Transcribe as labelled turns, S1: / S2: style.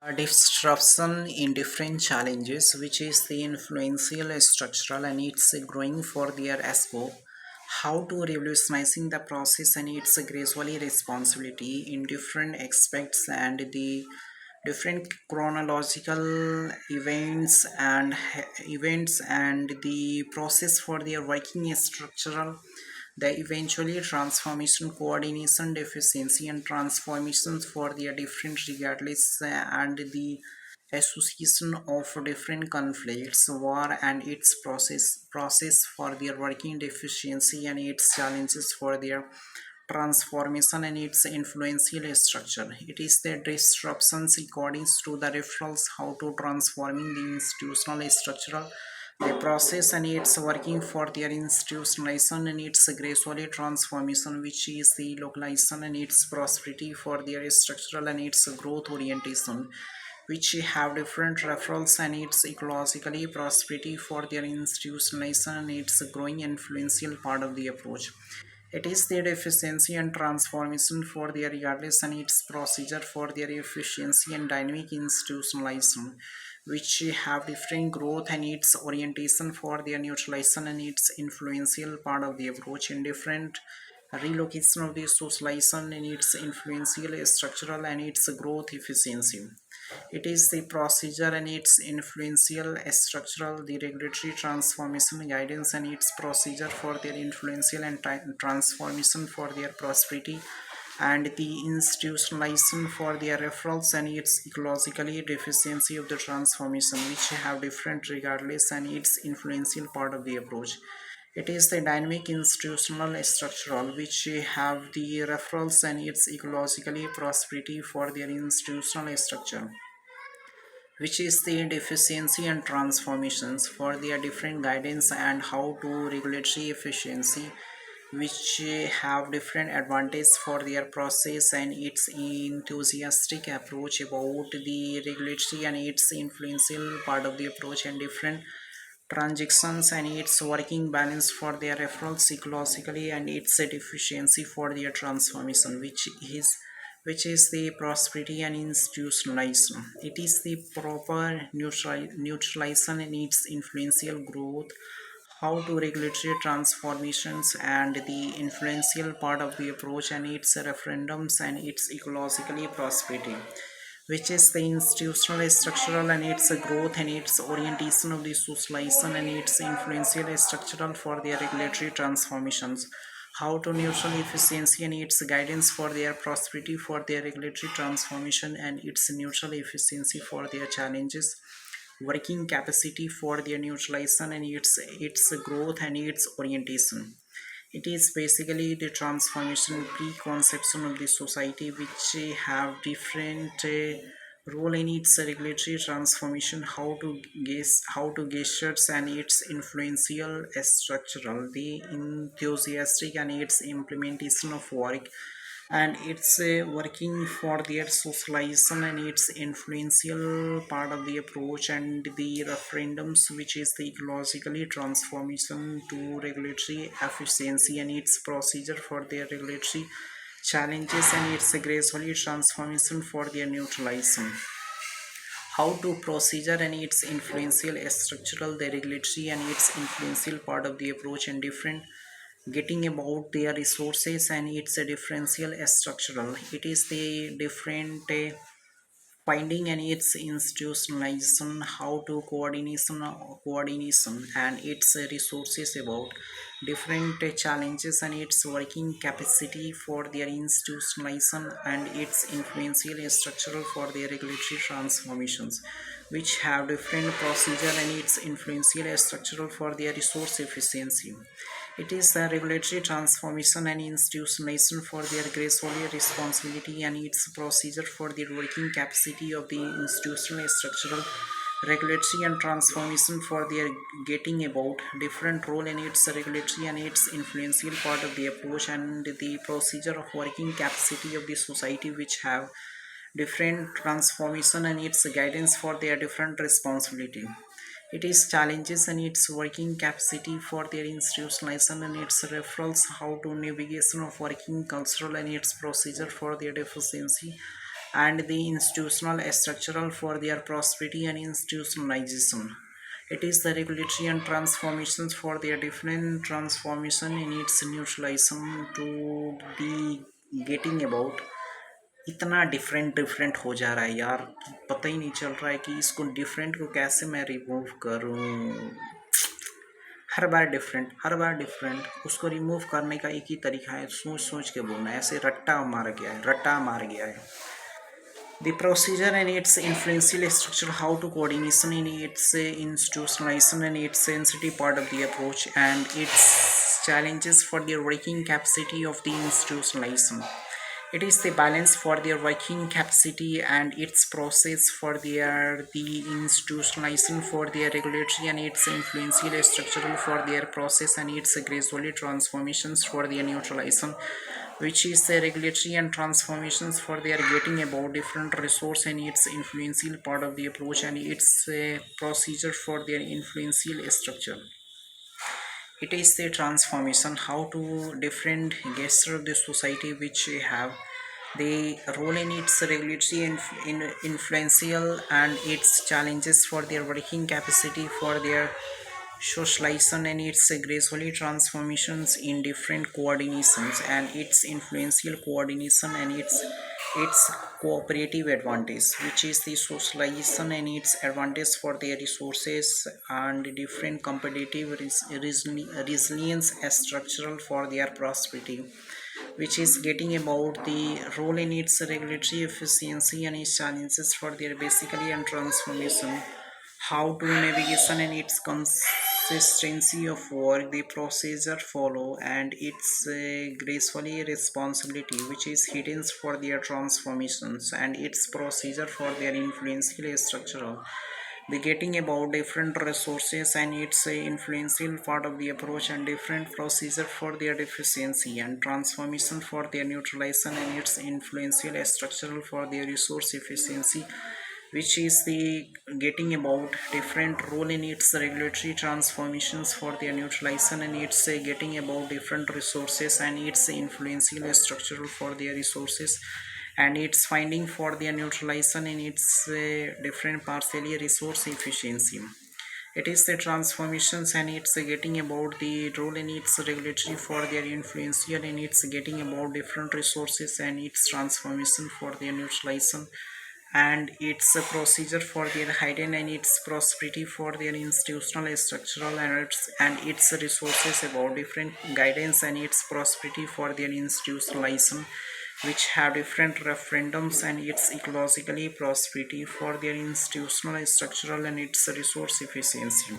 S1: A disruption in different challenges, which is the influential structural and it's growing for their scope. How to revolutionizing the process and its gradually responsibility in different aspects and the different chronological events and the process for their working structural the eventually transformation coordination deficiency and transformations for their different regardless and the association of different conflicts war and its process for their working deficiency and its challenges for their transformation and its influential structure. It is the disruptions according to the referrals how to transforming the institutional structural the process and its working for their institutionalization and its gradually transformation, which is the localization and its prosperity for their structural and its growth orientation, which have different referrals and its ecologically prosperity for their institutionalization and its growing influential part of the approach. It is their efficiency and transformation for their regardless and its procedure for their efficiency and dynamic institutionalization, which have different growth and its orientation for their neutralization and its influential part of the approach in different relocation of the socialization and its influential structural and its growth efficiency. It is the procedure and its influential structural, the regulatory transformation guidance and its procedure for their influential and transformation for their prosperity and the institutionalization for their referrals and its ecologically deficiency of the transformation which have different regardless and its influential part of the approach. It is the dynamic institutional structural which have the referrals and its ecologically prosperity for their institutional structure, which is the deficiency and transformations for their different guidance and how to regulatory efficiency, which have different advantage for their process and its enthusiastic approach about the regulatory and its influential part of the approach and different transactions and its working balance for their referral psychologically and its deficiency for their transformation which is the prosperity and institutionalization. It is the proper neutralization and its influential growth, how to regulatory transformations and the influential part of the approach and its referendums and its ecologically prosperity, which is the institutional structural and its growth and its orientation of the socialization and its influential structural for their regulatory transformations, how to neutral efficiency and its guidance for their prosperity for their regulatory transformation and its neutral efficiency for their challenges, working capacity for their neutralization and its growth and its orientation. It is basically the transformation preconception of the society which have different role in its regulatory transformation, how to gestures and its influential structural, the enthusiastic and its implementation of work and it's working for their socialization and its influential part of the approach and the referendums which is the ecologically transformation to regulatory efficiency and its procedure for their regulatory challenges and its gradually transformation for their neutralization, how to procedure and its influential structural the regulatory and its influential part of the approach and different getting about their resources and its differential structural. It is the different finding and its institutionalization, how to coordination and its resources about different challenges and its working capacity for their institutionalization and its influential structural for their regulatory transformations, which have different procedure and its influential structural for their resource efficiency. It is the regulatory transformation and institutionalization for their gracefully responsibility and its procedure for the working capacity of the institutional structural regulatory and transformation for their getting about different role in its regulatory and its influential part of the approach and the procedure of working capacity of the society which have different transformation and its guidance for their different responsibility. It is challenges and its working capacity for their institutionalization and its referrals, how to navigation of working cultural and its procedure for their deficiency and the institutional structural for their prosperity and institutionalization. It is the regulatory and transformations for their different transformation in its neutralization to be getting about इतना different different हो जा रहा है यार कि पता ही नहीं चल रहा है कि इसको डिफरेंट को कैसे मैं रिमूव करूं। हर बार डिफरेंट उसको रिमूव करने का एक ही तरीका है, सोच सोच के बोलना है, ऐसे रट्टा मार गया है। The procedure and its influential structure, how to coordination in its institutionalization and its sensitive part of the approach, and its challenges for the working capacity of the institutionalization. It is the balance for their working capacity and its process for their the institutionalization for their regulatory and its influential structural for their process and its gradually transformations for their neutralization, which is the regulatory and transformations for their getting about different resource and its influential part of the approach and its procedure for their influential structure. It is the transformation how to different gesture of the society which have the role in its regulatory and influential and its challenges for their working capacity for their socialization and its gracefully transformations in different coordinations and its influential coordination and its cooperative advantage, which is the socialization and its advantage for their resources and different competitive resilience as structural for their prosperity, which is getting about the role in its regulatory efficiency and its challenges for their basically and transformation, how to navigation and its consistency of work the procedure follow and its gracefully responsibility which is hidden for their transformations and its procedure for their influential structural the getting about different resources and its influential part of the approach and different procedure for their deficiency and transformation for their neutralization and its influential structural for their resource efficiency, which is the getting about different role in its regulatory transformations for their neutralization and its getting about different resources and its influential structural for their resources and its finding for their neutralization in its different partially resource efficiency. It is the transformations and it's getting about the role in its regulatory for their influential and it's getting about different resources and its transformation for their neutralization and its procedure for their hidden and its prosperity for their institutional structural and its resources about different guidance and its prosperity for their institutionalization which have different referendums and its ecologically prosperity for their institutional structural and its resource efficiency.